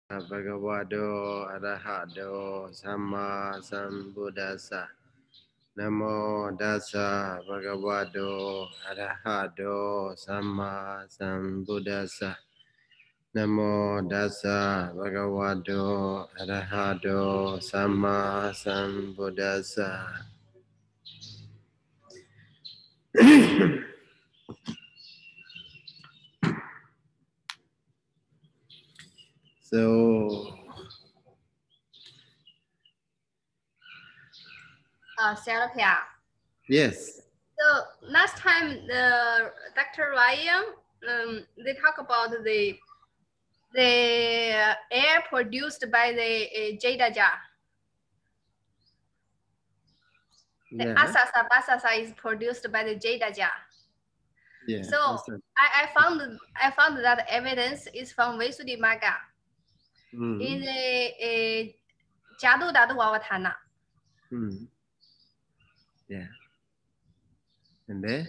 Bhagavato Arahato Samma Sambuddhassa. Namo Dassa Bhagavato Arahato Samma Sambuddhassa. Namo Dassa Bhagavato Arahato Samma Sambuddhassa. So, Sayadaw. yes. So last time Dr. Ryan they talk about the air produced by the Jada jar. The asasa basasa is produced by the Jada jar. Yeah. So I found that evidence is from Visuddhimagga in the Jadu Dadu Vavatthana. Yeah. And there?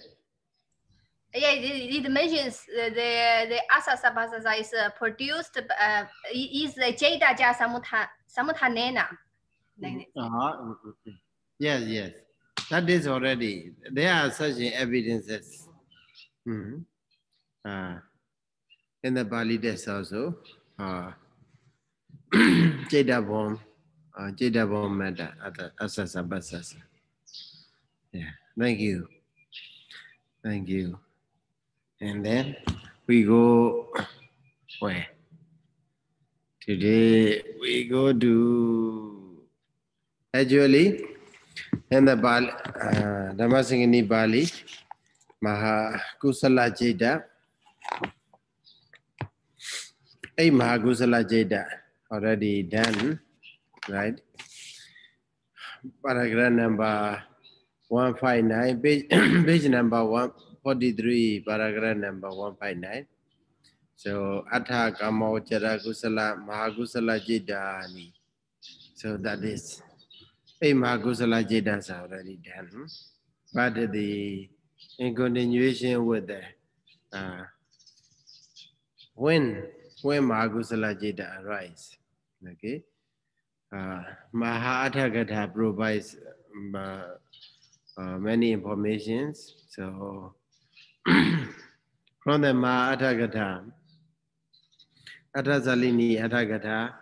Yeah, it mentions the asasa basasa is produced is the Jada jar samuthanena. Yes, yes. That is already, there are such evidences. In the Bali text also, Jedabom matter, Asasa Basasa. Yeah, thank you. Thank you. And then we go where? Today we go to, actually, in the Bali, Dhammasaṅgaṇī Bali, Maha Kusala Jeda. Maha Kusala Jeda already done, right? Paragraph number 159, page number 143, paragraph number 159. So, Atha Kamo Chara Kusala Maha Kusala Jeda. So that is, Maha Kusala Jeda is already done. But in continuation with the when Mahakusala Jeta arise, okay, Mahatagata provides many informations. So from the Mahatagata, Atazalini Atagata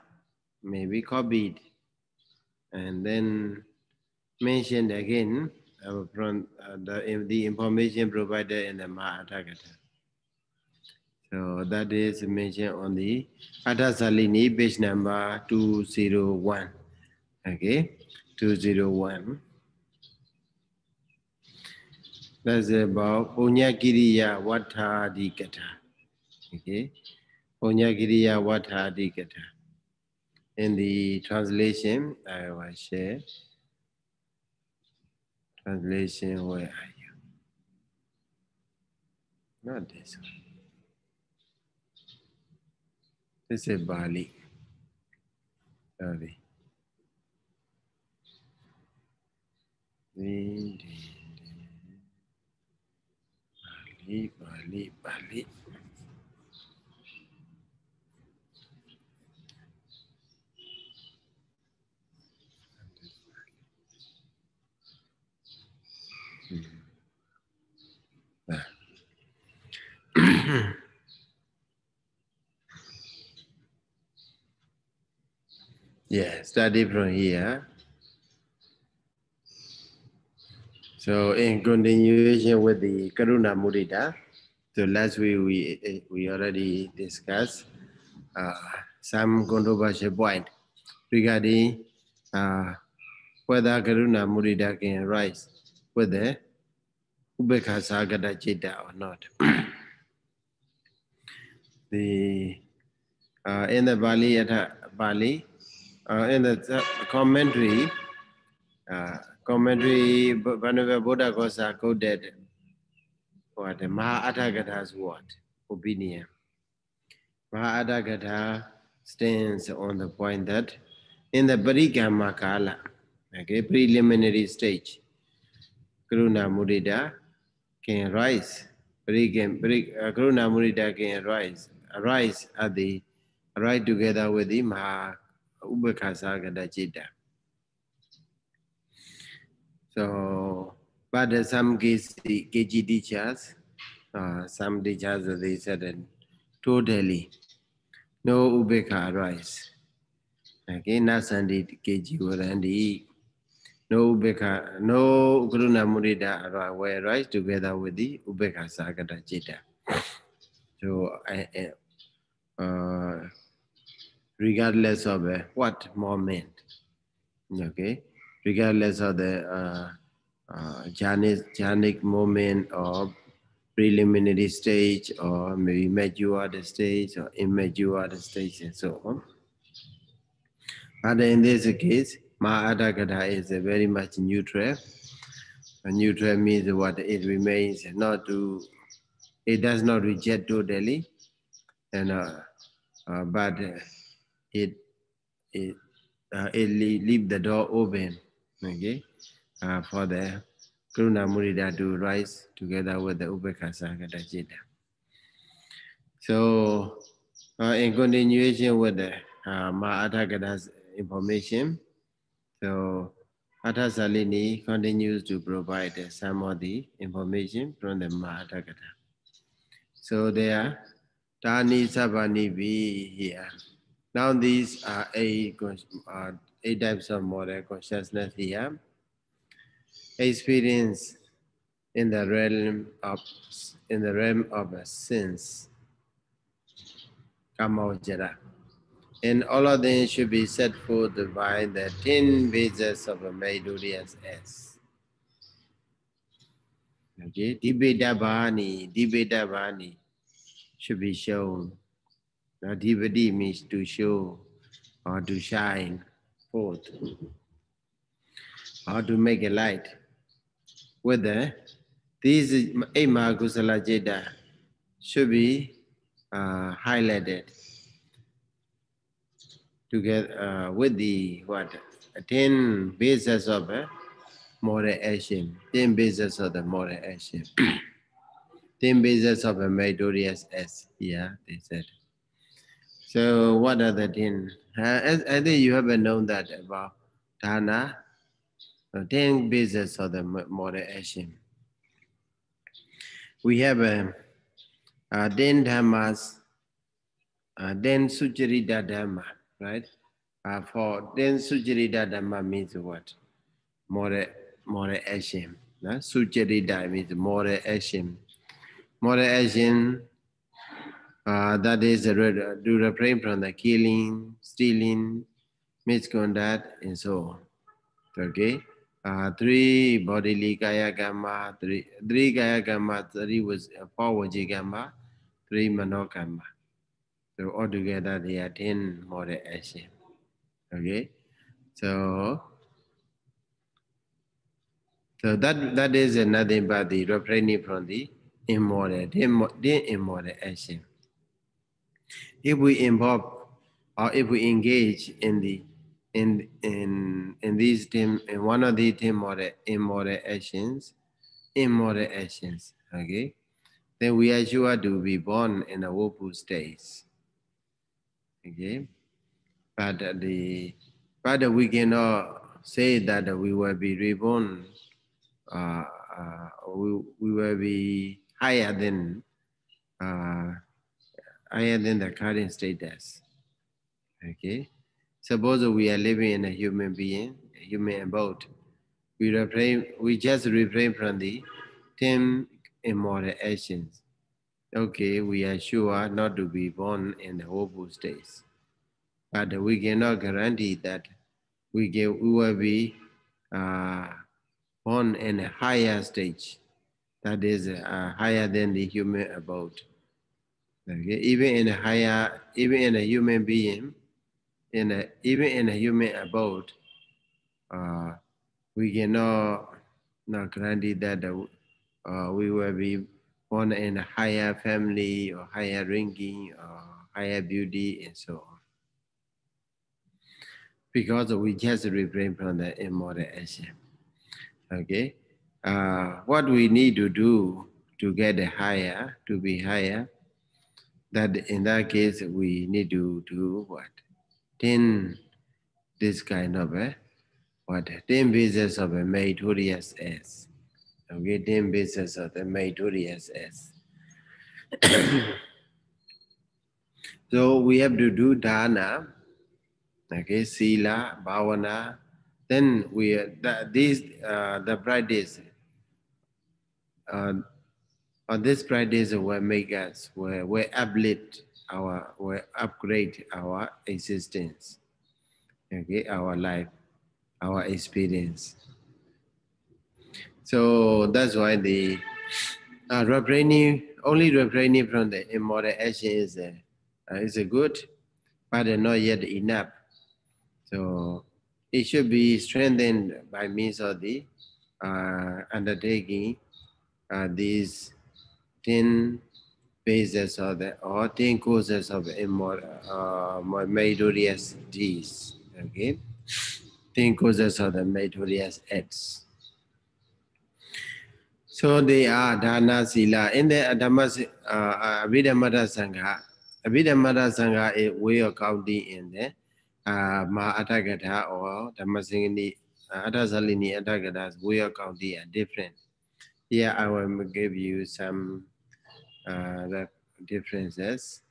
may be copied and then mentioned again from the information provided in the Mahatagata. So that is mentioned on the Athasalini, page number 201. Okay, 201. That's about Punyakiriya Vathadikata. Okay, Punyakiriya Vathadikata. In the translation, I will share. Translation, where are you? Not this one. This is Bali. Sorry. Bali. Yeah, study from here. So in continuation with the Karuna Mudita, so last week we already discussed some controversial point regarding whether Karuna Mudita can rise with the Ubekha Sagata Chitta or not. In the Bali, in the commentary, whenever Buddha Gosa quoted what Mahatagata's what opinion. Mahatagata stands on the point that in the Parikama Kala, okay, preliminary stage, Karuna Mudita can rise. Karuna Mudita can arise at the right together with the Maha Ubekasagata Chitta. So, but some KG teachers, some teachers they said that totally no Ubeka arise. Okay, Nasandi KG Warandi, no Ubeka, no Guruna Murida arise together with the Ubeka Sagata Chitta. So, regardless of what moment, okay, regardless of the jhanic moment or preliminary stage or maybe mature stage or immature stage and so on. But in this case, Mahadagata is a very much neutral. A neutral means what it remains not to, it does not reject totally, and but it leave the door open, okay, for the Karuna Murida to rise together with the Ubekasagata Chitta. So, in continuation with the Mahadagata's information, so Atha Salini continues to provide some of the information from the Mahadagata. So there, Tani Sabani B here. Now these are eight types of moral consciousness here. Experience in the realm of sense, Kamojara. And all of them should be set forth by the 10 bases of a meritorious S. Okay, Dibeta Bhani should be shown. Now, Dibeti means to show or to shine forth or to make a light. Whether these 8 Mahakusala Jeta should be highlighted together with the 10 bases of moral action, 10 bases of the moral action, 10 bases of a meritorious S. Yeah, they said. So what are the 10? I think you haven't known that about Dana, 10 bases of the moral action. We have 10 Dhammas, 10 Sucharita Dhamma, right? For 10 Sucharita Dhamma means what? Moral action. Sucharita means moral action. Moral action, that is to refrain from the killing, stealing, misconduct, and so on. Okay? 3 bodily kaya kamma, 3 kaya kamma, 3 was 4 vaji kamma, 3 mano kamma. So altogether they are 10 moral action. Okay? So that is nothing but the refraining from the immoral action. If we involve or if we engage in these 10, in one of the 10 immoral actions, okay, then we are sure to be born in a woeful state. Okay, but we cannot say that we will be reborn. We will be higher than the current status. Okay, suppose we are living in a human being, a human abode. We just refrain from the 10 immoral actions. Okay, we are sure not to be born in the woeful states, but we cannot guarantee that we will be born in a higher stage, that is higher than the human abode. Okay, even in a human being, even in a human abode, we cannot guarantee that we will be born in a higher family or higher ranking or higher beauty and so on. Because we just refrain from the immoral action. Okay, what we need to do to get higher, to be higher, that in that case we need to do what? 10 this kind of a what? 10 bases of a meritorious S. Okay, 10 bases of the meritorious S. So we have to do dana, okay, sila, bhavana. Then we the practice. This practice will make us will uplift will upgrade our existence, okay, our life, our experience. So that's why the refraining from the immoral action is a good, but not yet enough. So it should be strengthened by means of the undertaking these 10 phases of the or 10 courses of meritorious deeds. Okay, 10 courses of the meritorious acts. So they are dana sila. In the Abhidhammata Sangha, Abhidhammata Sangha is way of counting in the Mahatagata or Dhammasaṅgaṇī, Atasalini Atagatas way of counting are different. Here I will give you some the differences.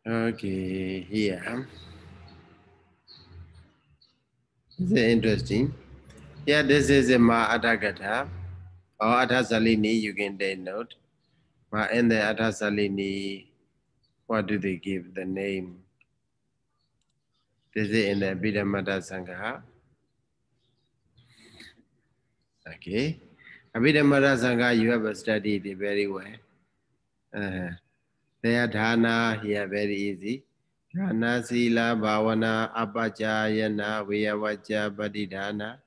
Okay, here. This is interesting. Yeah, this is a Mahatagata or Atasalini, you can take note. In the Atasalini, what do they give the name? This is in the Abhidhammata Sangha. Okay. Abhidhammata Sangha, you have studied it very well. Their dana here very easy. Dana, sila, bhavana, apachayana, viyavacha, padidhana,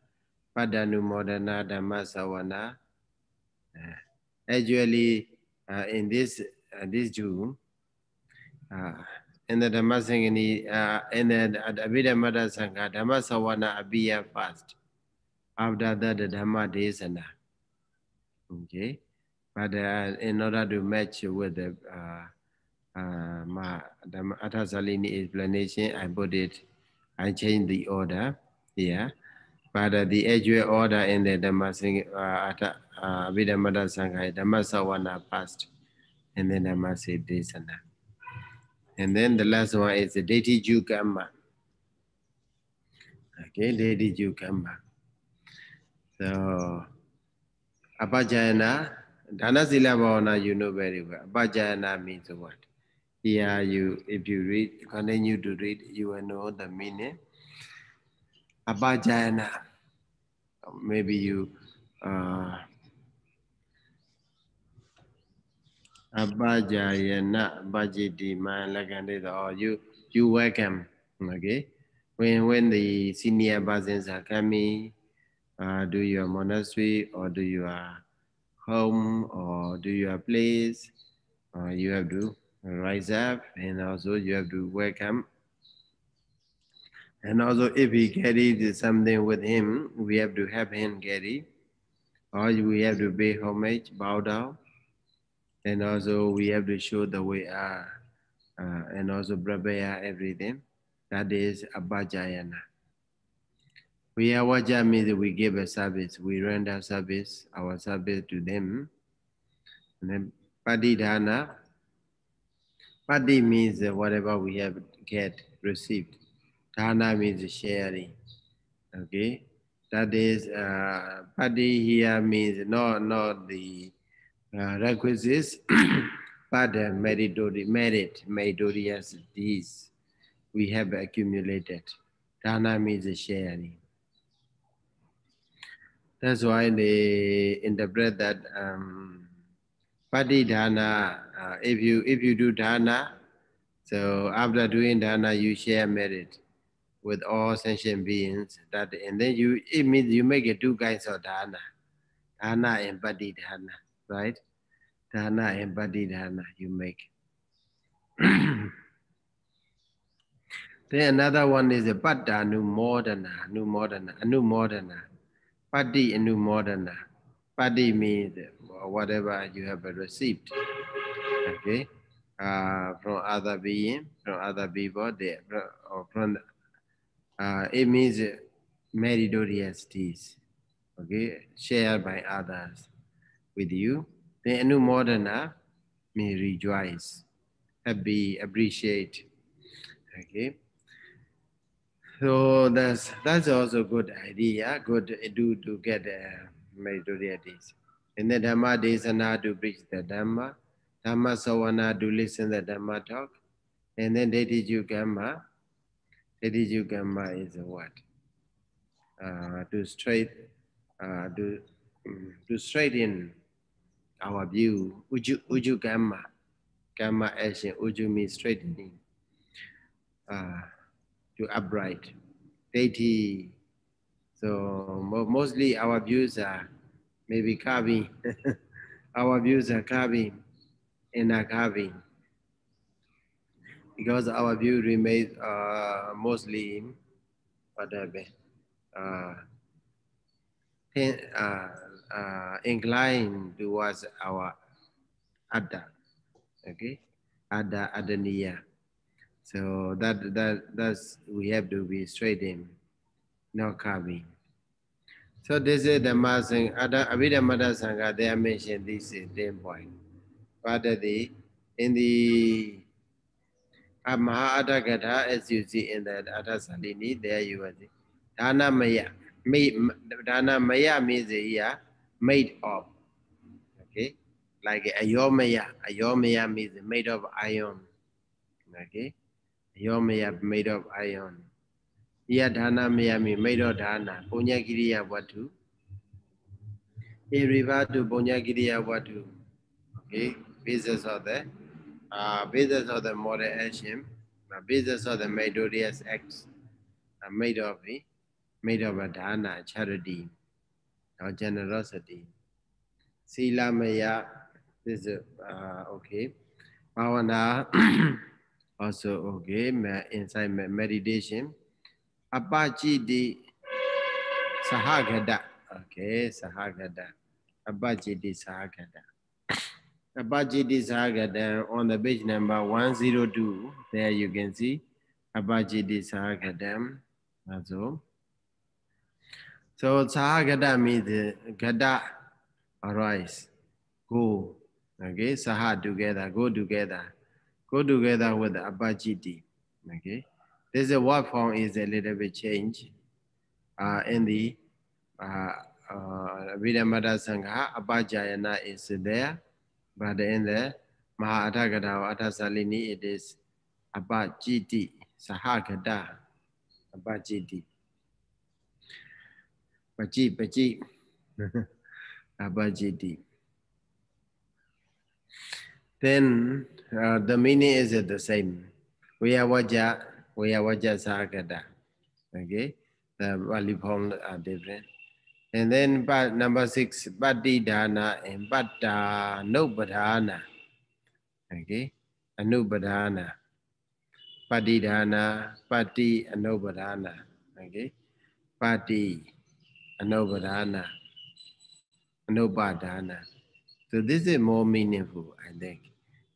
padanumodana, dhammasawana. Actually, in this June, in the Dhammasaṅgaṇī, in the Abhidhammata Sangha, Dhammasawana Abhiya fast. After that, the Dhamma Desana. Okay, but in order to match with the Atasalini explanation, I put it. I changed the order here, but the actual order in the Abhidhammata Sangha, Dhammasawana fast, and then Dhammasa Desana. And then the last one is the Deity Jukamba. Okay, Deity Jukamba. So, Apajayana, Dana Sila Bhavana, you know very well. Apajayana means what? Here, if you read, continue to read, you will know the meaning. Apajayana, maybe you, Apajayana, Bajiti, Malagandita, or you welcome, okay? When the senior basins are coming, do your monastery or do your home or do your place, you have to rise up and also you have to welcome. And also if he carried something with him, we have to help him carry, or we have to pay homage, bow down, and also we have to show the way and also prepare everything. That is Abhajayana. Viyavaja means we give a service, we render service, our service to them. And then Padidhana, Padi means whatever we have received. Dhana means sharing. Okay, that is Padi here means not the requisites, but meritorious deeds we have accumulated. Dhana means sharing. That's why they interpret that Padi Dhana, if you do Dhana, so after doing Dhana, you share merit with all sentient beings. And then it means you make it two kinds of Dhana. Dhana and Padi Dhana, right? Dhana and Padi Dhana you make. Then another one is a Patta Anumodana. Patti Anumodana. Patti means whatever you have received. Okay. From other being, from other people, it means meritorious deeds. Okay, shared by others with you. Then Anumodana means rejoice, happy, appreciate. Okay. So that's also good idea, good to get meritorious. In the Dhamma Desana to preach the Dhamma, Dhamma Sawana to listen the Dhamma talk, and then Dediju Gamma is what? To straighten our view. Uju Gamma action. Uju means straightening. To upright. Deity. So mostly our views are maybe carving. Our views are carving and are carving because our view remains mostly whatever inclined towards our Adda. Okay, Adaniya. So that's we have to be straight in, not carving. So this is Dhammasaṅgaṇī, Abhidhammasaṅgaṇī, they are mentioned this 10 point. But in the Maha as you see in the Attasalini, there you are. Dhana Maya. Dhana Maya means here, made of. Okay? Like Ayomaya. Ayomaya means made of iron. Okay? Ayomaya made of iron. Here Dhana Maya means made of Dhana. Punyagiriya Vatu. It refer to Punyagiriya Vatu. Okay? Basis of the moral action. Basis of the meritorious acts are made of a dana, charity, or generosity. Sila Maya, this is okay. Bhavana, also okay, inside meditation. Abhajidi Sahagada, okay, Sahagada. Abhajidi Sahagada. Abhajidi Sahagada on the page number 102, there you can see Abhajidi Sahagada. Also. So Sahagada means Gada, arise, go. Okay, Saha together, go together. Go together with Abhajiti. Okay. This word form is a little bit changed. In the Vidamada Sangha, Abhajayana is there, but in the Mahatagada or Atasalini, it is Abhajiti, Sahagada, Abhajiti. Pachi, Abhajiti. Then the meaning is the same. We are Vaja Sahagada. Okay, the Bali forms are different. And then number 6, Bhatti Dana and Bhatta Nubadhana. Okay, Anubadhana. Bhatti Dana, Bhatti Anubadhana. Okay, Bhatti Anubadhana. Anubadhana. So this is more meaningful, I think.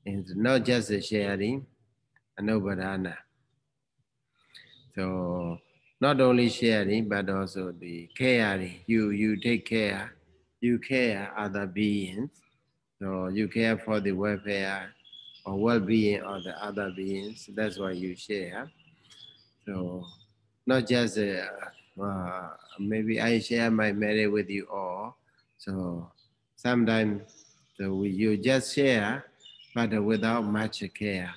It's not just a sharing, Anubadhana. So not only sharing, but also the caring. You take care, you care other beings. So you care for the welfare or well-being of the other beings. That's why you share. So not just maybe I share my merit with you all. So sometimes you just share, but without much care.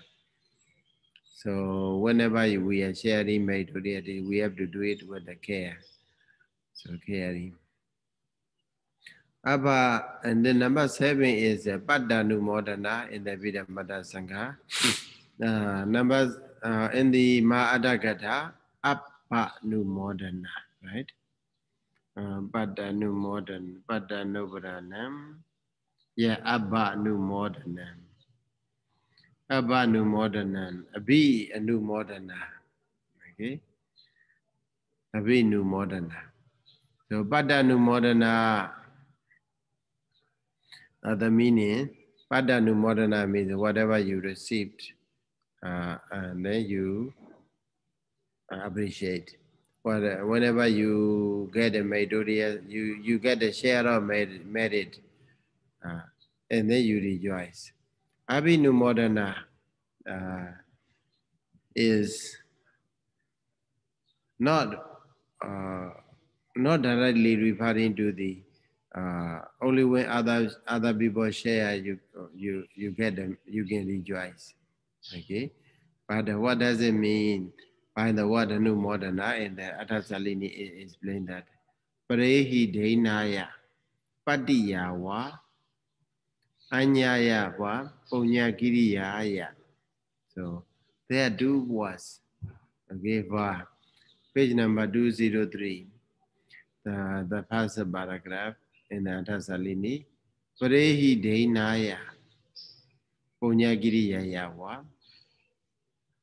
So whenever we are sharing materiality, we have to do it with the care. So caring. And then number 7 is Paddanu Modana in the Vidamada Sangha. In the Mahadagata, Appanu Modana, right? Paddanu Modan, Paddanu Buddhanam. Yeah, Abbanu Modanam. Abbanu Modanan, Abi Anu Modana. Okay. Abhinumodana. So Padanumodana, the meaning, Padanumodana means whatever you received, and then you appreciate. Whenever you get a meritorious, you get a share of merit, and then you rejoice. Abhinumodana is not not directly referring to the only when other people share you get them, you can rejoice. Okay, but what does it mean by the word Anumodana? And the Atasalini explained that Parehi Deinaya Patiyawa Anyaya wa Punyakiriyaya. So there are two words. Okay, for page number 203, the first paragraph in the Atasalini. Parehi Deinaya Punyakiriyaya wa.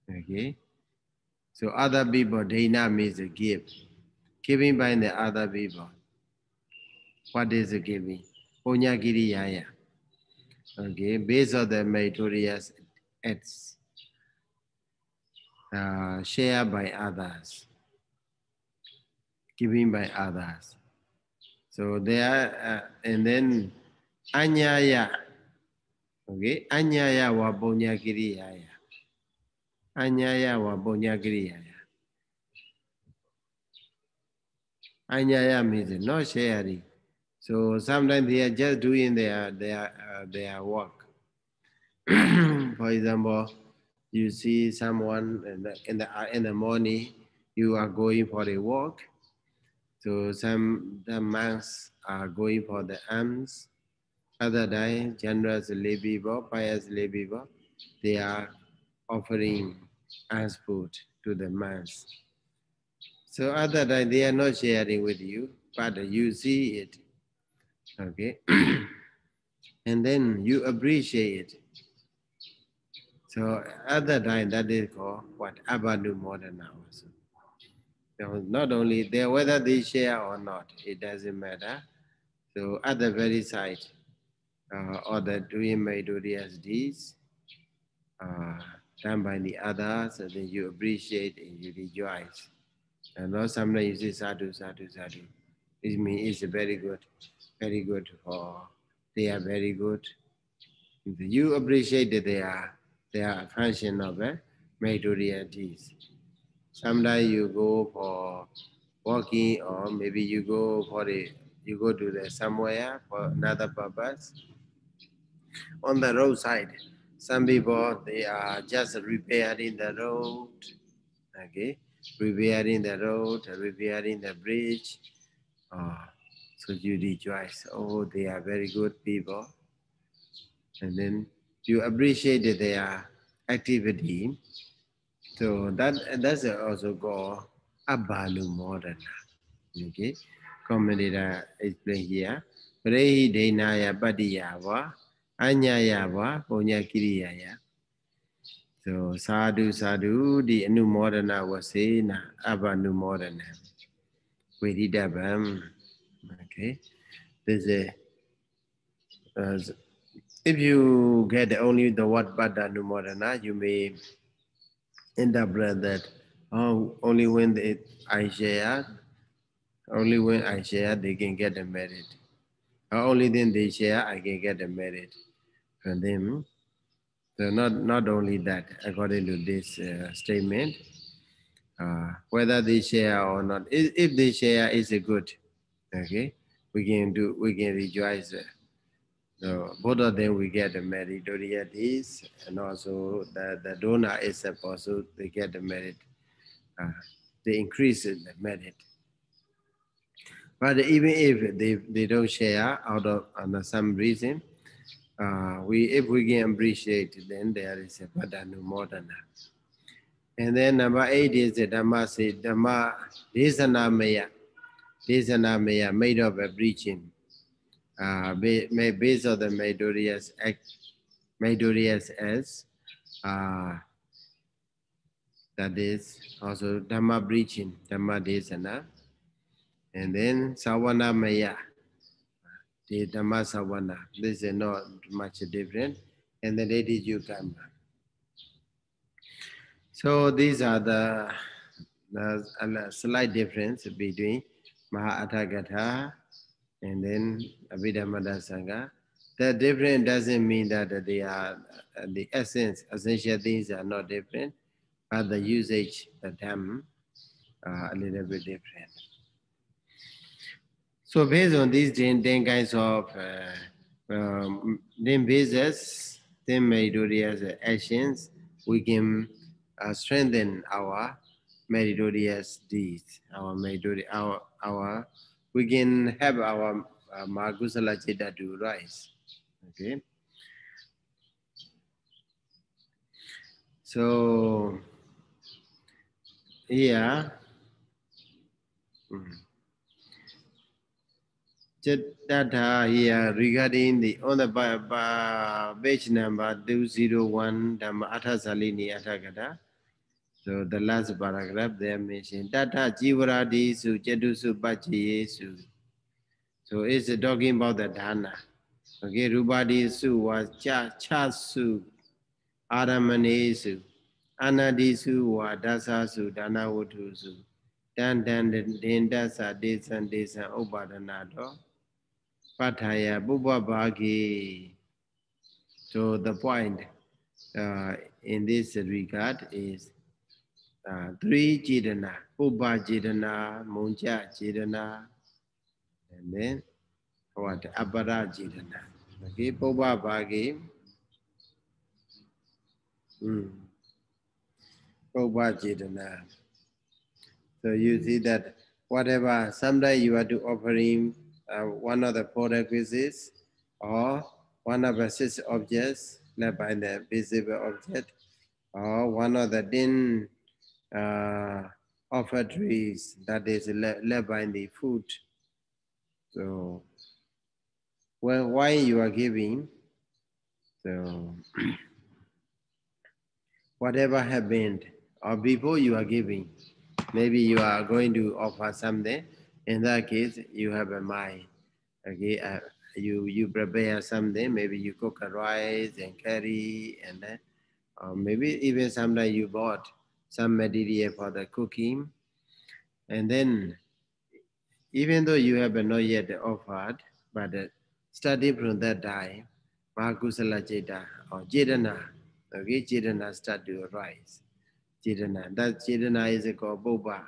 Okay. So other people, Dana means a gift. Giving by the other people. What is the giving? Punyakiriyaya. Okay, based on the meritorious acts shared by others, giving by others. So there, and then Anyaya. Okay, Anyaya wa Punyakiriyaya. Anyaya wa Punyakiriyaya. Anyaya means not sharing. So sometimes they are just doing their work. For example, you see someone in the morning, you are going for a walk. So the monks are going for the alms. Other day, generous lay people, pious lay people, they are offering alms food to the monks. So other day they are not sharing with you, but you see it. Okay. And then you appreciate it. So at that time, that is called what? Abhinumodana also. So not only there, whether they share or not, it doesn't matter. So at the very side, or the doing meritorious deeds done by the others, and then you appreciate and you rejoice. And not sometimes you say sadhu, sadhu, sadhu. It means it's very good for, they are very good. You appreciate that they are function of meritorious deeds. Sometimes you go for walking, or maybe you go to the somewhere for another purpose. On the roadside, some people they are just repairing the road. Okay, repairing the road, repairing the bridge. So you rejoice. Oh, they are very good people. And then you appreciate their activity. So that's also called Abhinumodana. Okay, commentator explain here. Prehi Dainaya Padiyava Anyayava Punyakiriyaya. So sadhu sadhu the Anumodana was saying Abhinumodana. Vedidabam. Okay, this is if you get only the word Padhanumodana, you may interpret that only when I share, they can get the merit. Only then they share, I can get the merit from them. So not only that, according to this statement, whether they share or not, if they share, it's a good. Okay, we can rejoice. So both of them we get the meritorious deeds, and also the donor is also they get the merit. They increase the merit. But even if they don't share out of under some reason, if we can appreciate, then there is a Padhanumodana. And then number 8 is the Dhamma Desanamaya. Desanamaya made of a preaching. Based on the meritorious act, meritorious as That is also Dhamma preaching, Dhamma Desana. And then Sawana Maya, the Dhamma Sawana. This is not much different. And then Lady Yukamba. So these are the slight difference between Mahatagata and then Abhidhamma Sangha. The different doesn't mean that they are the essence, essential things are not different, but the usage, the term, are a little bit different. So based on these 10 kinds of 10 bases, 10 meritorious actions, we can strengthen our meritorious deeds, we can have our Magusala Cheta to rise. Okay. So here, data here regarding the on the page number 201 Dhamma Athasalini Athagata. So the last paragraph there mentioned data jivaradi su jedusu pachi su. So it's talking about the dana. Okay, rupadi su was cha su aramane su. Anadi su wa dasa su dana wutu su. Dan dasa desan upadanato. Pataya Bubba Bhagi. So the point in this regard is 3 Jidana, Bubba Jidana, Munja Jidana, and then what? Abara Jidana. Okay, Bubba Bhagi. Bubba Jidana. So you see that whatever, someday you are to offering one of the prerequisites or one of the 6 objects led by the visible object or one of the 10 offertories that is led by the food. So why you are giving, so whatever happened or before you are giving, maybe you are going to offer something. In that case, you have a mind. Okay, you prepare something. Maybe you cook a rice and curry, and then maybe even sometime you bought some material for the cooking, and then even though you have not yet offered, but starting from that time, Mahakusala Jeta or Jedana, okay, Jedana start to arise. Jedana, that Jedana is called Boba.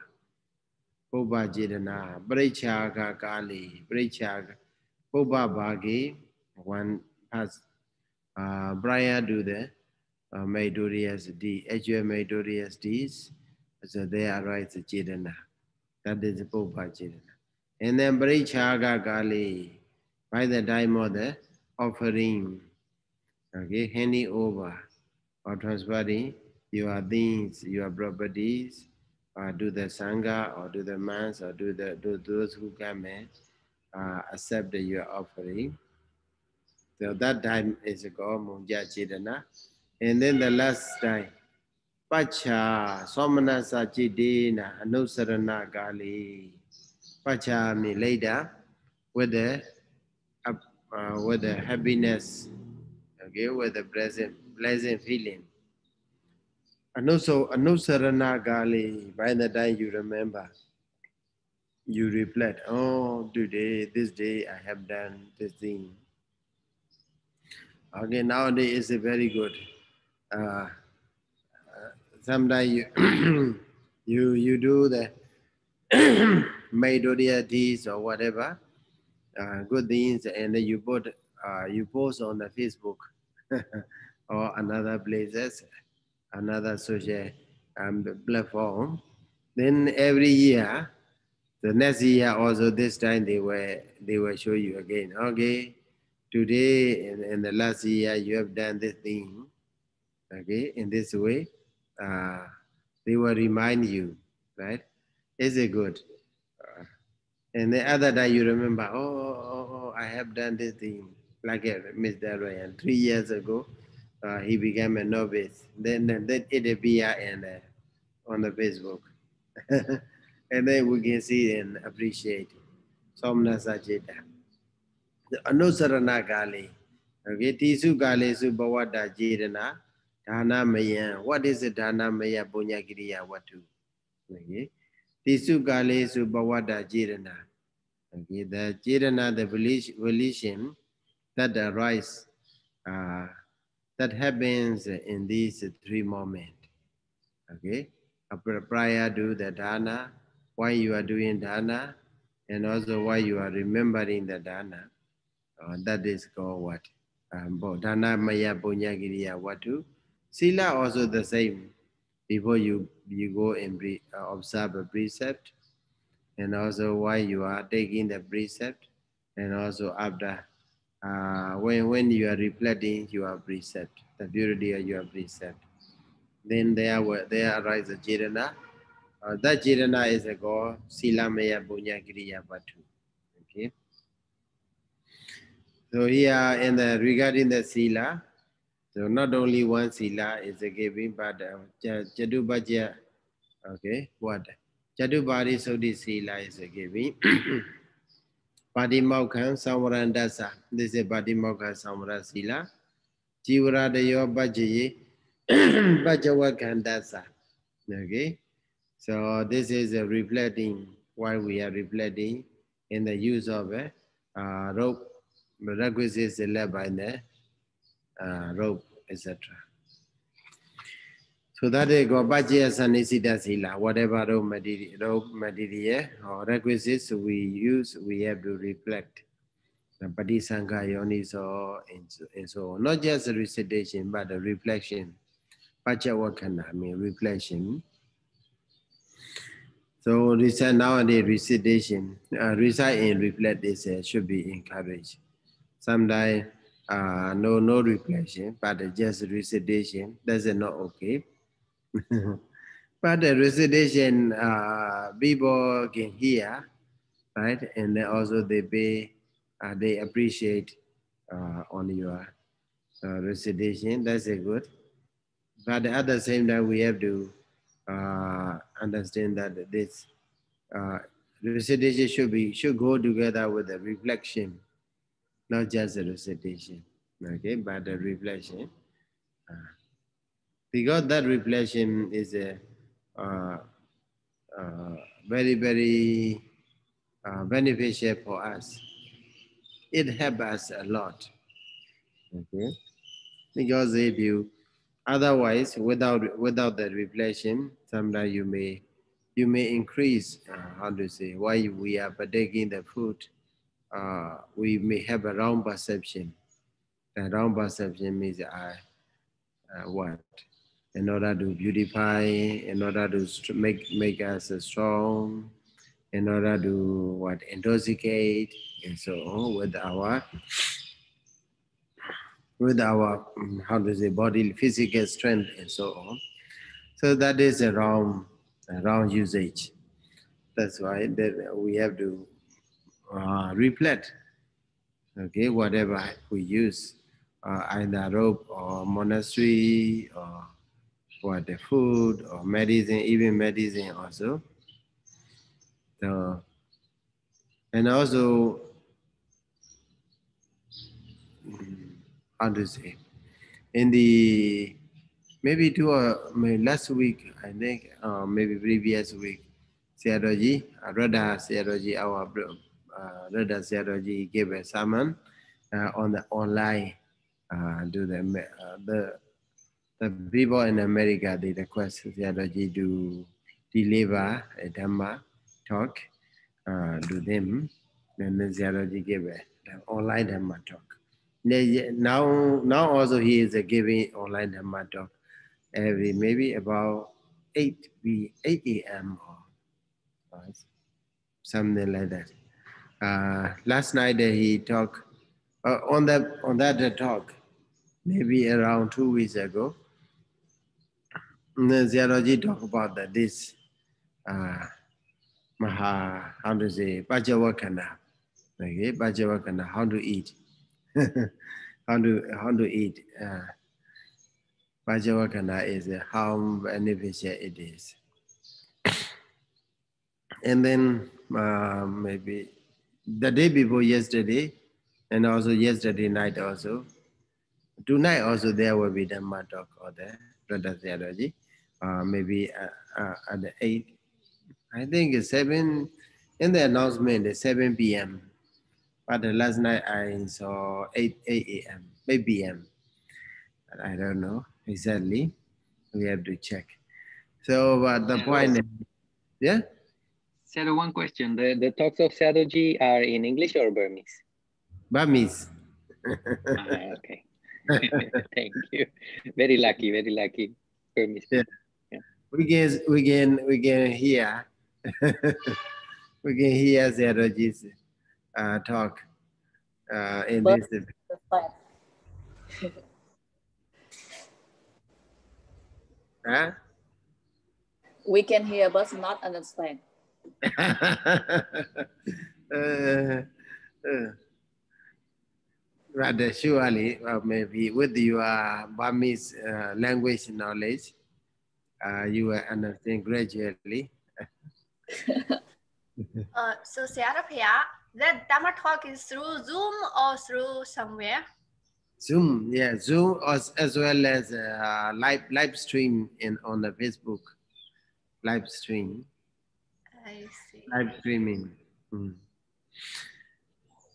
Boba Jedana, Brechaga Kali, Brechaga, Boba Bhagi, one has prior to the meritorious deed, actual meritorious deeds, so they arise the Jedana. That is Boba Jedana. And then Brechaga Kali, by the time of the offering, okay, handing over or transferring your things, your properties, to the Sangha or to the monks or to those who come and accept your offering. So that time is called Munja Chidana. And then the last time, Pacha Somanasa Chidina Anusarana Gali. Pacha means later with the happiness, okay, with the pleasant feeling. And also Anusarana Gali, by the time you remember, you reflect, oh, today, this day, I have done this thing. Okay, nowadays it's very good. Sometimes you, you do the meritorious deeds or whatever, good things, and then you post on the Facebook or another places, another social platform. Then every year, the next year also this time they will show you again. Okay, today and the last year you have done this thing. Okay, in this way, they will remind you, right? Is it good? And the other day you remember, oh, I have done this thing, like Mr. Ryan 3 years ago. He became a novice. Then it appeared on the Facebook. And then we can see and appreciate. Somnasa Jeta. Anusarana Gali. Okay, Tisu Gali Subawada Jirana. Dana Maya. What is the Dana Maya Bunyagiriya Watu? Okay. Tisu Gali Subawada Jirana. Okay, the Jirana, the volition that arise, that happens in these three moments. Okay, prior to the dana, why you are doing dana, and also why you are remembering the dana. That is called what? Dana maya punyagiriya watu. Sila also the same. Before you go and observe a precept, and also why you are taking the precept, and also after when you are reflecting your precept, the purity of your precept. Then there arises a jirana. That jirana is a go sila maya punya kriya batu. Okay. So here in the regarding the sila, so not only one sila is a giving, but Jadubaja, okay, what? Jadubari Sodi sila is a giving. Padimaukan Samarandasa. This is Padimaukan Samara sila. Jiwara Dayo Bajaye Bajawakandasa. Okay. So this is reflecting why we are reflecting in the use of rope, requisites led by the rope, etc. So that is Gobaji Sanisida Sila, whatever rope material or requisites we use, we have to reflect. The Padisanga Yoniso and so on. Not just a recitation, but a reflection. Pachawakana, I mean reflection. So nowadays recitation, recite and reflect this should be encouraged. Sometimes no reflection, but just recitation. That's not okay. But the recitation people can hear, right? And then also they appreciate on your recitation. That's a good. But at the same time, we have to understand that this recitation should go together with the reflection, not just the recitation, okay, but the reflection, because that reflection is a uh, very beneficial for us. It helps us a lot, okay, because if you otherwise without the reflection, sometimes you may increase how to say why we are partaking the food. We may have a wrong perception. The wrong perception means what? In order to beautify, in order to make us strong, in order to what? Intoxicate, and so on with our how to say body physical strength and so on. So that is a wrong usage. That's why that we have to reflect. Okay, whatever we use, either rope or monastery or what the food or medicine, even medicine also. So, and also, how to say, in the maybe last week, I think, maybe previous week, Sayadaw Radha Sayadaw, our Radha Sayadaw gave a sermon on the online. Do the people in America, they request Sayadaw to deliver a Dhamma talk to them. And then Sayadaw gave an online Dhamma talk. Now also he is giving online Dhamma talk every maybe about 8 a.m. or something like that. Last night he talked on that talk, maybe around 2 weeks ago. Ziyaraji talked about this how to say Pajawakana, okay, Pajawakana, how to eat, how to eat. Pajawakana is how beneficial it is. And then maybe the day before yesterday, and also yesterday night also. Tonight also there will be Dhamma talk or the brother theology. Maybe at the 8, I think it's 7, in the announcement it's 7 p.m. But last night I saw 8 a.m., 8 p.m. I don't know exactly. We have to check. So the point is, yeah? Sayadaw, one question. The talks of Sayadawji are in English or Burmese? Burmese. Okay. Thank you. Very lucky, Burmese Yeah. people. Yeah. We can hear we can hear Zeraji's talk in But this. Huh? we can hear but not understand. Rather surely, maybe with your Burmese language knowledge, you will understand gradually. So Sayadaw, that Dhamma talk is through Zoom or through somewhere? Zoom, yeah, Zoom as well as live stream on the Facebook, live stream, I see. live streaming. Mm.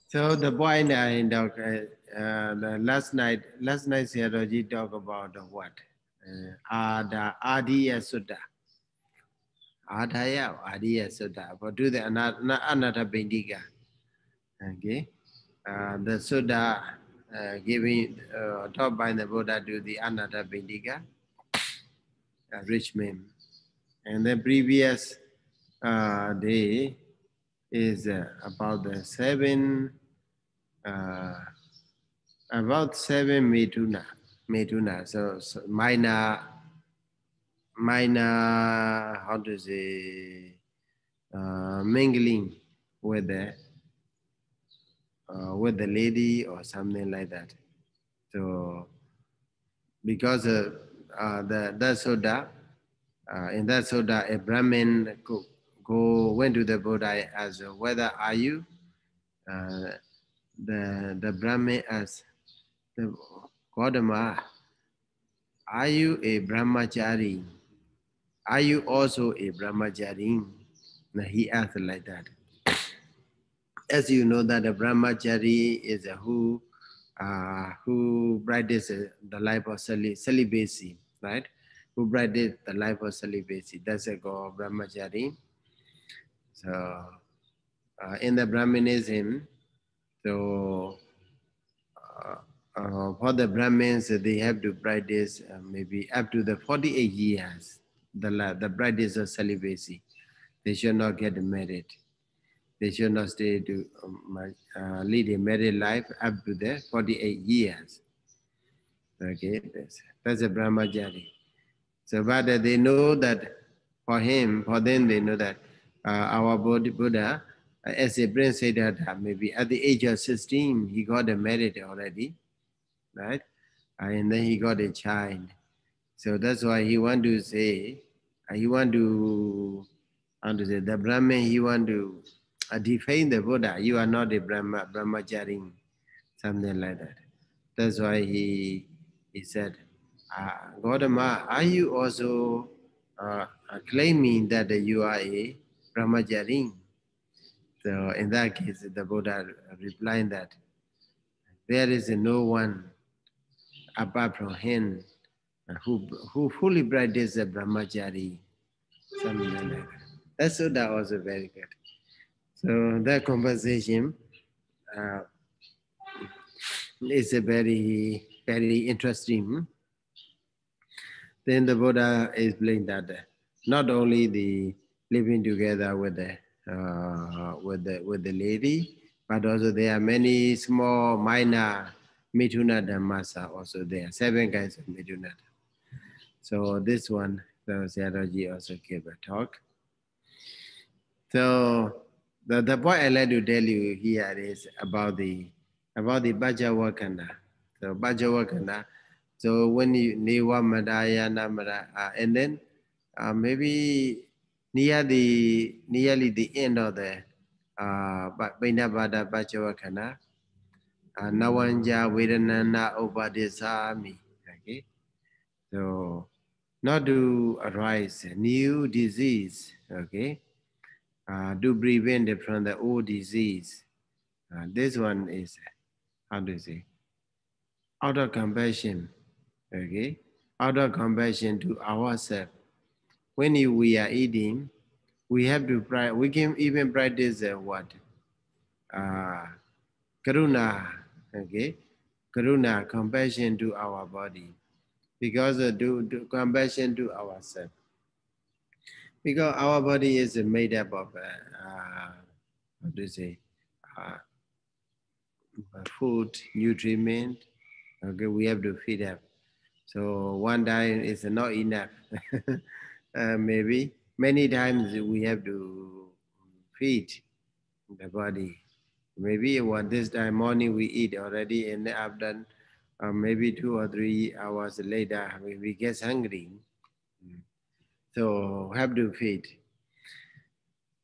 So the point the last night Sayadaw talked about what? The Adiya Sutta. Adhaya or Adiya Sutta. For do the Anatta Bindika. Okay. The Sutta giving taught by the Buddha to the Anatta Bindika, rich man. And the previous day is about the 7 Metuna. So minor, how to say, mingling with the lady or something like that. So because the soda, in that soda, a Brahmin went to the Buddha as whether are you the Brahmin asked the Gautama, are you a brahmachari? Are you also a brahmachari? Now he asked like that. As you know that a brahmachari is a who practices the life of celibacy, right? Who practices the life of celibacy. That's a called brahmachari. So in the Brahminism, so for the Brahmins, they have to practice maybe up to the 48 years, the practice of celibacy. They should not get married. They should not stay to lead a married life up to the 48 years. Okay, that's a brahmachari. So, but they know that for them, they know that our Buddha, as a prince said that maybe at the age of 16, he got married already, right? And then he got a child. So that's why he want to say, the Brahmin, he want to define the Buddha. You are not a brahmachari, something like that. That's why he said, Gautama, are you also claiming that you are a brahmachari? So in that case, the Buddha replied that there is no one apart from him who fully practices the brahmachari, something like that. That's so that was very good. So that conversation is a very, very interesting. Then the Buddha explained that not only the living together with the lady, but also there are many small minor Mithuna Dhammasa also there, 7 kinds of Mithuna. So this one, the Sayadaw also gave a talk. So the point I like to tell you here is about the Bhajavakana. So Bhajavakana. So when you Niwa Madaya Namara, and then maybe nearly the end of the Bainabada Bachawakana, Nawanja Vedanana Obadesami. Okay, so not to arise a new disease, okay, to prevent it from the old disease. This one is, how to say, out of compassion, okay, out of compassion to ourselves. When we are eating, we have to we can even practice what? Karuna, okay, karuna, compassion to our body, because do compassion to ourselves. Because our body is made up of, how to say, uh, food, nutriment. Okay, we have to feed up. So one time is not enough. Maybe many times we have to feed the body. Maybe this time morning we eat already, and after maybe 2 or 3 hours later we get hungry. So have to feed.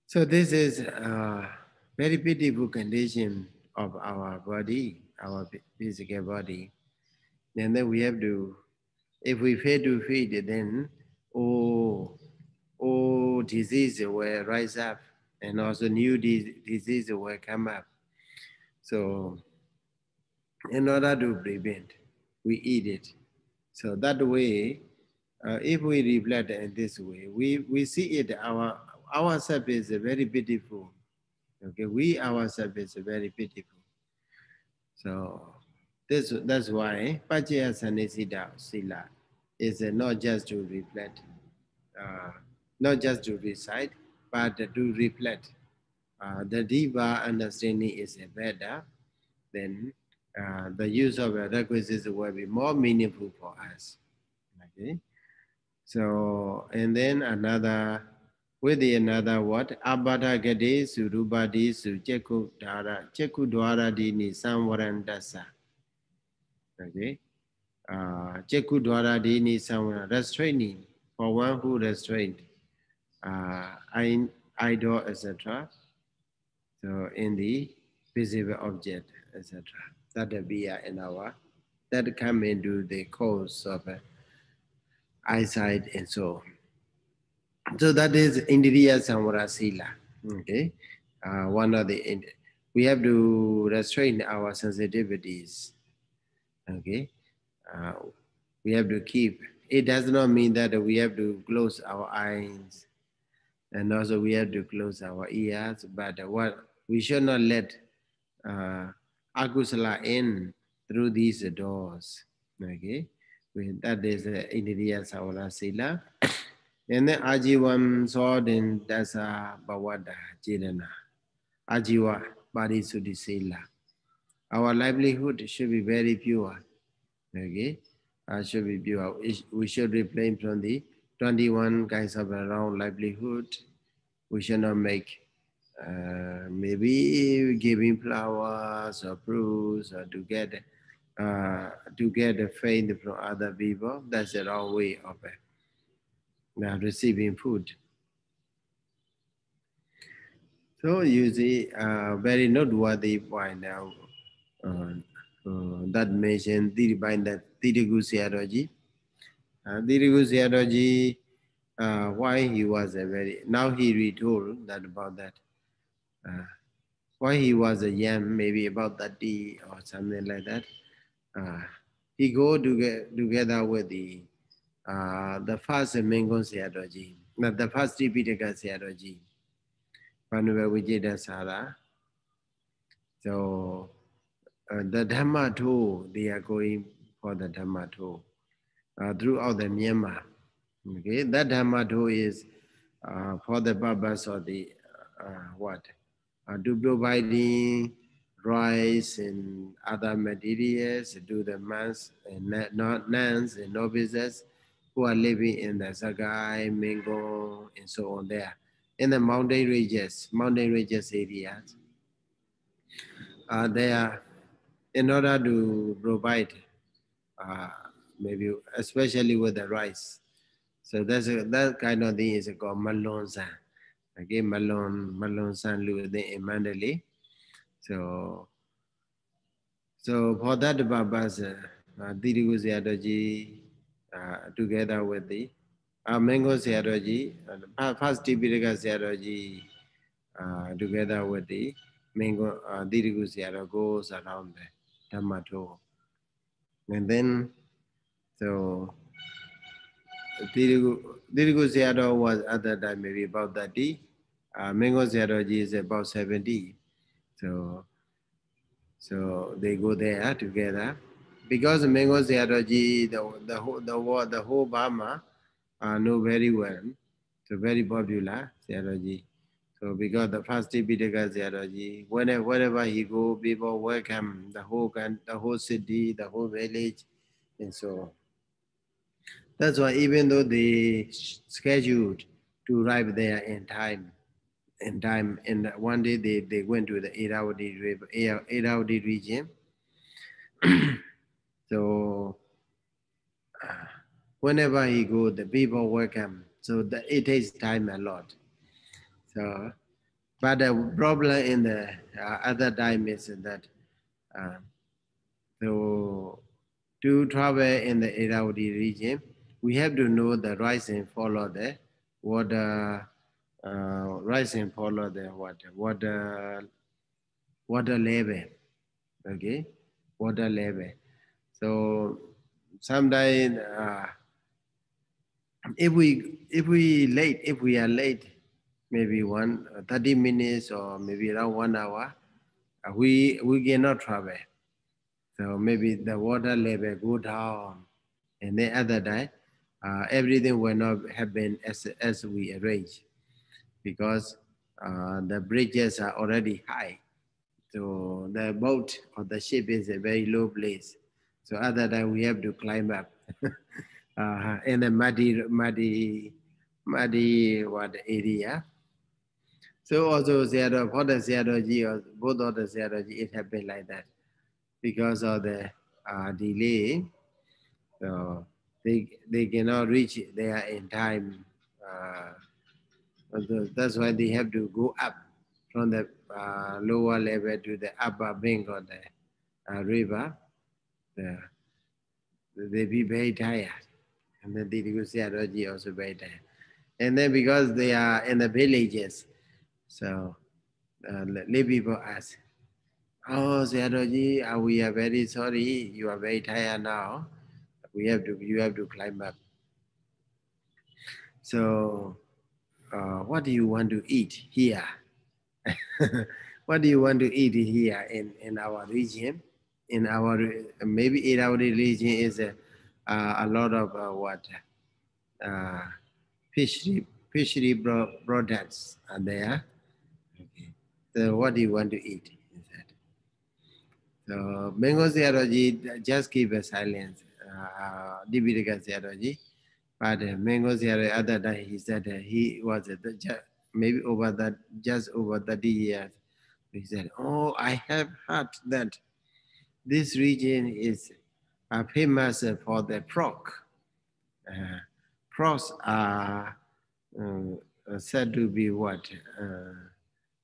So this is a very pitiful condition of our body, our physical body. And then we have to, if we fail to feed, then disease will rise up, and also new disease will come up. So in order to prevent, we eat it. So that way, if we reflect in this way, we see it, ourselves is very pitiful. Okay, we ourselves is very pitiful. So that's why Pachaya Sanisida Sila is not just to reflect, not just to recite, but to reflect. The deeper understanding is better, then the use of the requisites will be more meaningful for us. Okay. So, and then another, with the another what? Abada gade surubadi su cheku dwara di ni samvarandasa. Okay. Cheku dwara di ni samvarandasa. Restraining, for one who restrained, idol, etc. So in the visible object, etc. That be in our, that come into the cause of eyesight and so on. So that is Indriya Samvara Sila. Okay, one of the, we have to restrain our sensitivities. Okay, we have to keep. It does not mean that we have to close our eyes, and also we have to close our ears. But what we should not let akusala in through these doors. Okay, that is Indriya Samvara Sila. And then Ajivam Sodin Dasa Bawada Jirana. Ajiva Badi Sudisila. Our livelihood should be very pure. Okay? Should be pure. We should refrain from the 21 kinds of around livelihood. We should not make maybe giving flowers or fruits or to get a faith from other people. That's the wrong way of receiving food. So you see, very noteworthy point now that mentioned that Tirigu Sayadaw. Tirigu Sayadaw, why he was a very, now he retold that about that. Why he was a young, maybe about 30 or something like that. He go together with the first Mengon Sayadaw, not the first Tripitaka Sayadaw. Panuva Vijayada Sara. So the Dhamma tour, they are going for the Dhamma tour throughout the Myanmar. Okay, that Dhamma tour is for the purpose of the what? To providing rice and other materials to the monks and nuns and novices who are living in the Sagai, Mengo, and so on there. In the mountain ranges areas, they are, in order to provide, maybe especially with the rice. So that kind of thing is called Malon San. Okay, Malon San Lu in Mandalay. So for that purpose, Dirigu Sayadaw together with the Mango Sayadaw, first Tipitaka Sayadaw together with the Mango Dirigu Sayadaw goes around the Dhammato. And then, so Dirigu Sayadaw was at that time maybe about 30. Mango Sayadaw is about 70. So they go there together. Because Mango Sayadaw, the whole Burma know very well. So very popular Sayadaw. So because the first Tipitaka Sayadaw, wherever he go, people welcome the whole city, the whole village, and so on. That's why even though they scheduled to arrive there in time, and one day they went to the Irrawaddy region. So whenever he go, the people welcome. So it takes time a lot. So, but the problem in the other time is that so to travel in the Irrawaddy region, we have to know the rise and fall of the water, rise and fall of the water level. Okay, water level. So sometimes if we are late, maybe 30 minutes or maybe around 1 hour, we cannot travel. So maybe the water level go down, and the other day, everything will not happen as we arrange, because the bridges are already high. So the boat or the ship is a very low place. So other than we have to climb up in the muddy area. So also for the Sayadaw or both of the Sayadaw, it happened like that because of the delay. So they cannot reach there in time. That's why they have to go up from the lower level to the upper bank of the river. They be very tired. And then the Sayadaw also very tired. And then because they are in the villages, so lay people ask, "Oh, Sayadaw, we are very sorry. You are very tired now. You have to climb up. So, what do you want to eat here? What do you want to eat here in our region? In our maybe in our region is a lot of fishery products are there. Okay. So what do you want to eat? Is that? So Mango Sayadaw just keep a silence. Dipitaka Sayadaw, but Mango Sayadaw other day he said he was maybe just over 30 years. He said, "Oh, I have heard that this region is famous for the frog. Frogs are said to be what?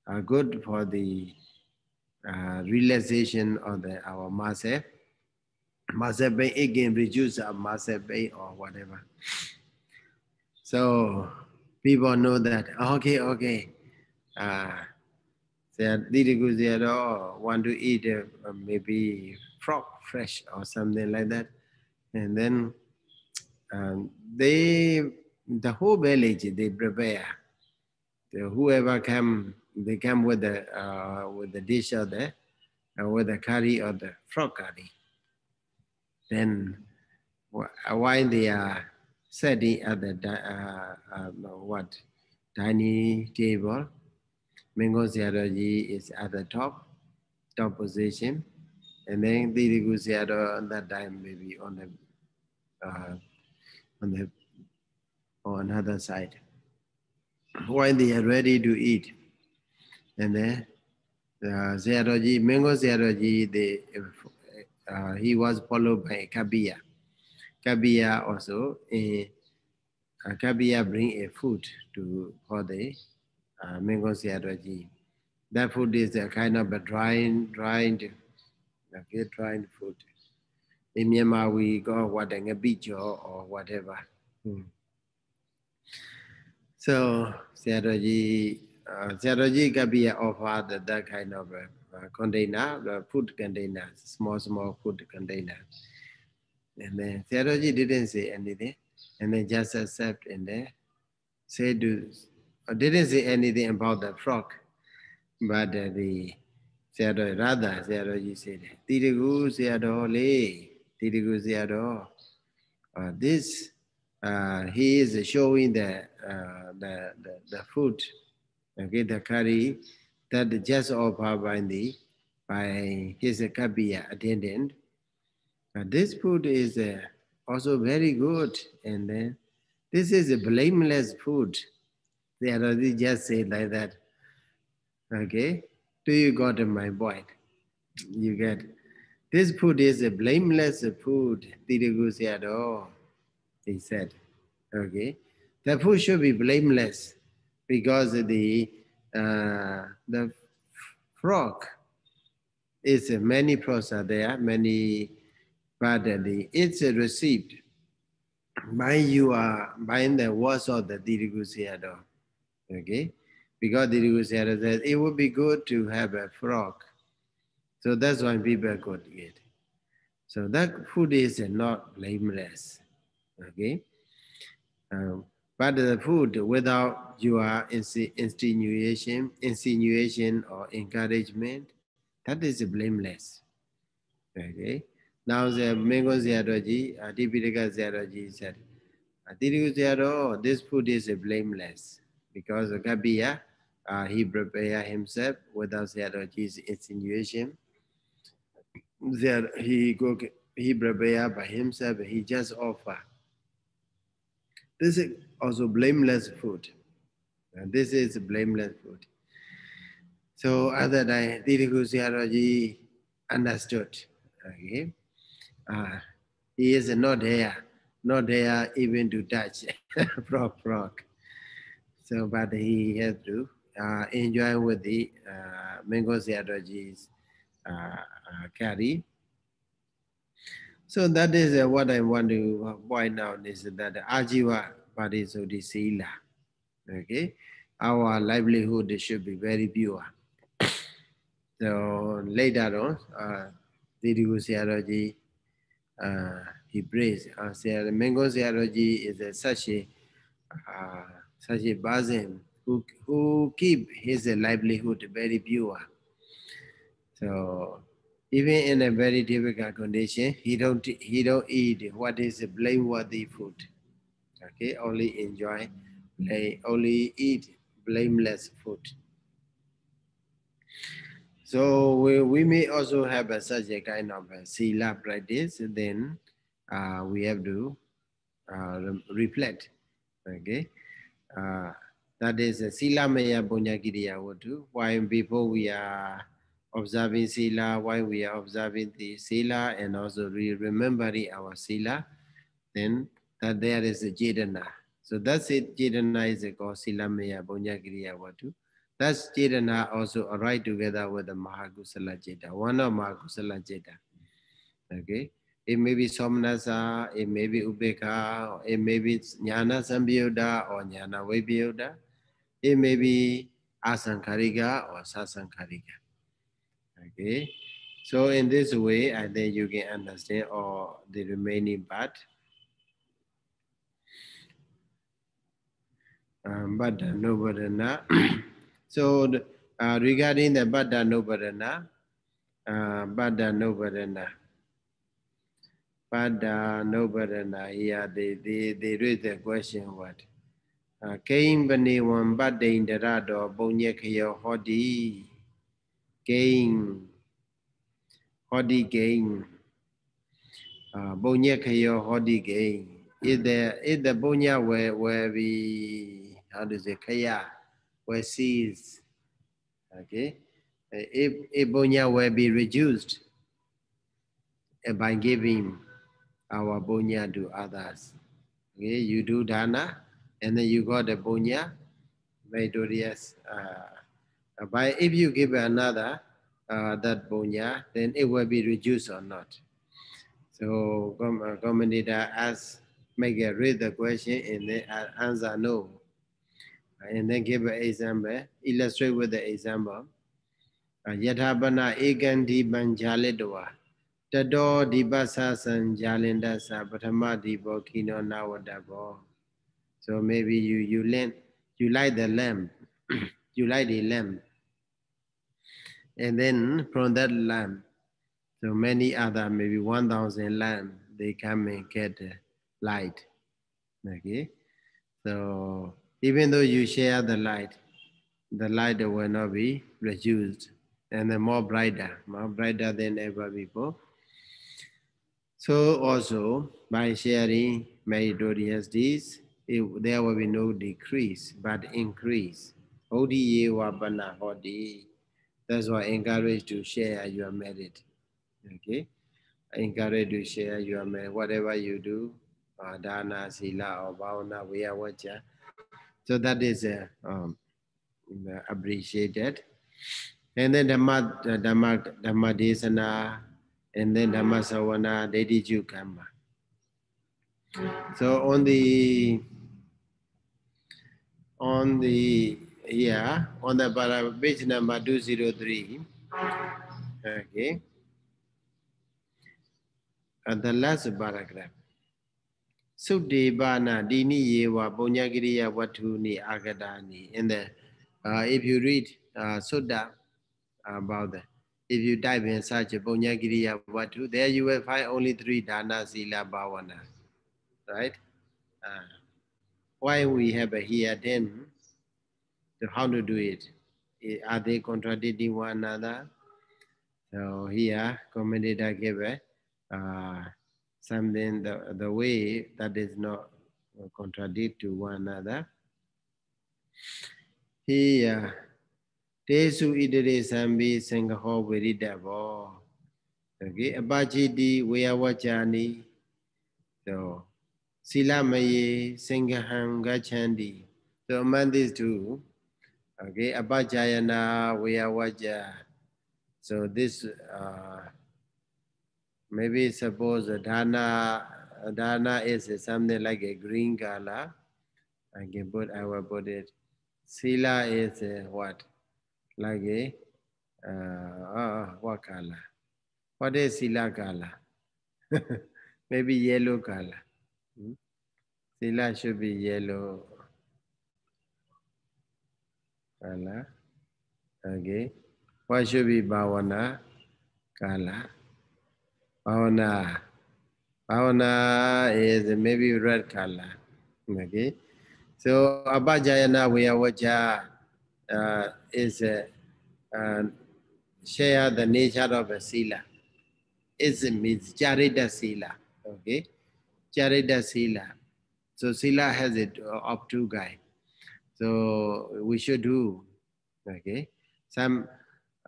Are good for the relaxation of our muscle. Muscle pain, it can reduce our muscle pain or whatever. So people know that, okay. Sayadaw want to eat maybe frog fresh or something like that. And then the whole village, they prepare. Whoever they come with the dish of with the curry or the frog curry. Then while they are sitting at the dining table, Mango Sayadaw is at the top position, and then Dirigu Sayadaw at that time maybe on another side. While they are ready to eat, and then Sayadaw, Mango Sayadaw, he was followed by Kabiya. Kabiya also, Kabiya bring a food for the Mengon Sayadaw. That food is a kind of a dried food. In Myanmar, we go what a beach or whatever. So Sayadaw Kabiya offered that kind of a container, the food container, small food container. And then Sayadaw didn't say anything, and then just accept and then didn't say anything about the frog, but the Sayadaw said, Tirigu Sayadaw le, Tirigu Sayadaw. This he is showing the food, okay, the curry that just offered by his Kabiya attendant. This food is also very good, and then this is a blameless food. They just say like that. Okay, do you got my point? You get this food is a blameless food. Tirigu Sayadaw, he said. Okay, the food should be blameless because the frog is many pros are there, many, but it's received by you are buying the words of the Tirigu Sayadaw. Okay, because Tirigu Sayadaw said it would be good to have a frog, so that's why people could eat. So that food is not blameless. Okay. But the food without your insinuation or encouragement, that is blameless. Okay. Now the Mengon Sayadaw, Tipitaka Sayadaw said, Tirigu Sayadaw, this food is blameless because Kabiya, he prepared himself without Sayadaw's insinuation. There he prepared by himself, he just offered. This is also blameless food. This is blameless food. So other than Tirigu Sayadaw understood. Okay. He is not there even to touch frog. So, but he has to enjoy with the Mengon Sayadaw's curry. So that is what I want to point out is that Ajiva Parisodhi Sila. Okay, our livelihood should be very pure. So later on, Tirigu Sayadaw he praised. Mengon Sayadaw is such a person who keep his livelihood very pure. So even in a very difficult condition, he don't eat what is blameworthy food. Okay, only eat blameless food. So we may also have such a kind of sila practice. Then we have to reflect. Okay, that is a sila maya punya kiriya watu. Why before we are observing sila, why we are observing the sila, and also remembering our sila, then that there is a jidana. So that's it. Jidana is called sila maya punya kiriya watu. That's jidana also arrive together with the Mahakusala Jeta, one of Mahakusala Jeta. Okay. It may be Somnasa, it may be Ubeka, it may be Jnana Sambiyuddha or Jnana Vibhiyuddha, it may be Asankarika or Sasankarika. Okay. So in this way, I think you can understand all the remaining part. Baddha Nobadana. So regarding the Baddha Nobadana, here they raise the question what? Kain Bani one Baddha in the Rado, Bonyekyo Hodi, gain, Bonyekyo Hodi gain. Is the Bonya where we, how does it, Kaya, where sees, okay? If Bonya will be reduced by giving our Bonya to others. Okay, you do dana, and then you got the punya, meritorious. But if you give another that punya, then it will be reduced or not. So commentator asks, read the question and then answer no. And then give an example, illustrate with the example. Yathabana ekandi banjalidwa. Tado dibasa sanjalinda sa patama dibo kino nawadabo. So maybe you light the lamp, you light the lamp. And then from that lamp, so many other, maybe 1,000 lamps, they come and get light. Okay, so even though you share the light will not be reduced, and then more brighter than ever before. So also by sharing meritorious deeds, there will be no decrease but increase. Hodi wabana hodi. That's why I encourage to share your merit. Okay, I encourage to share your merit, whatever you do, dana, sila, or bhavana, vayavacha. So that is appreciated. And then Dhamma Desana, and then Dhammasaṅgaṇī, Dediju Kamma. So on the page number 203, okay, and the last paragraph. Suddebana dini yewa punyagiriya watuni agadani. And the if you read Sutta about that, if you type in such a punyagiriya watu, there you will find only 3 dana, sila, bhavana, right? Why we have a here then? So how to do it? Are they contradicting one another? So here, commentator gave something the way that is not contradict to one another. Here, Tesu idere sambi sangaho viridavo. Okay, abajidi vayavachani. So sila maye sangaham gachandi. So among these two, okay, abhajayana vayavaja. So this maybe suppose dana is something like a green color. I will put it. Sila is what? Like a what color? What is sila color? Maybe yellow color. Sila should be yellow color. Okay. What should be bhavana color? Bhavana is maybe red color. Okay. So abhajayana vayavaja is share the nature of a sila. It means charita sila. Okay. Charita sila. So sila has it of 2 guys. So we should do. Okay. Some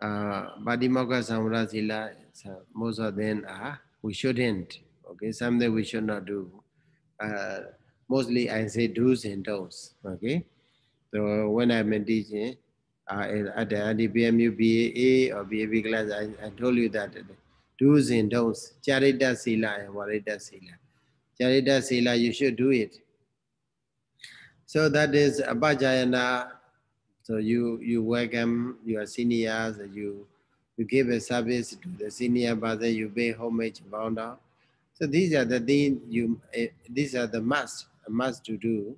Badimokkha Samvara sila, most of them are, we shouldn't. Okay, something we should not do. Mostly I say do's and don'ts. Okay, so when I'm teaching at the BMU BA or BAB class, I told you that do's and don'ts, Charita Sila and Varita Sila. Charita Sila, you should do it. So that is Abhajayana. So you welcome your seniors, you give a service to the senior brother, you pay homage, bow down. So these are the things these are the must to do.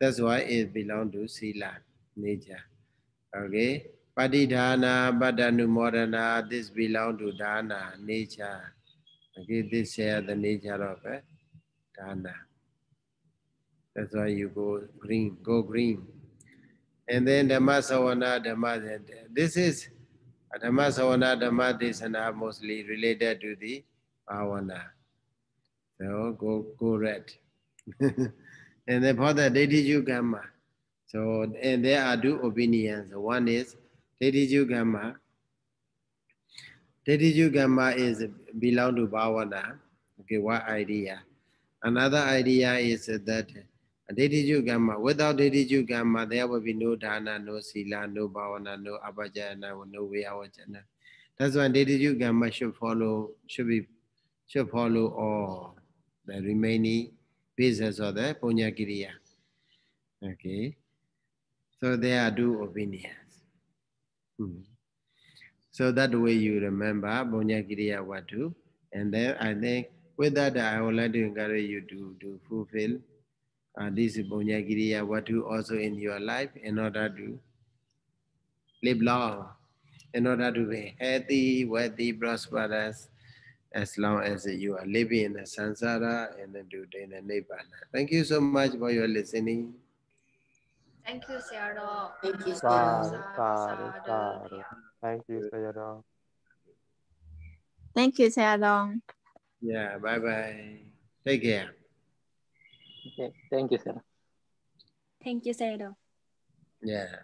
That's why it belongs to sila nature. Okay, padidhana, badanumorana, this belongs to dana nature. Okay, this share the nature of dana. That's why you go green. And then Dhammasaṅgaṇī, this is Dhammasaṅgaṇī, Dhammadesana mostly related to the bhavana. So go red. And then for the Dediju Gamma. So and there are 2 opinions. One is Dediju Gamma. Dediju Gamma is belong to bhavana. Okay, what idea? Another idea is that Dediju Gamma. Without Dediju Gamma, there will be no Dana, no Sila, no Bhavana, no Abhajana, no Vyavachana. That's why Dediju Gamma should follow all the remaining pieces of the Punya Kriya. Okay. So there are two opinions. So that way you remember Punya Kriya Watu. And then I think with that I would like to encourage you to fulfill this Punya Kriya Watu also in your life in order to live long, in order to be healthy, wealthy, prosperous, as long as you are living in the samsara and then do in the nibbana. Thank you so much for your listening. Thank you, Sayadaw. Thank you, Sadhu, Sayadaw. sadhu, sadhu. Thank you, Sayadaw. Thank you, Sayadaw. Yeah, bye-bye. Take care. Okay, thank you, sir. Thank you, Sayadaw. Yeah.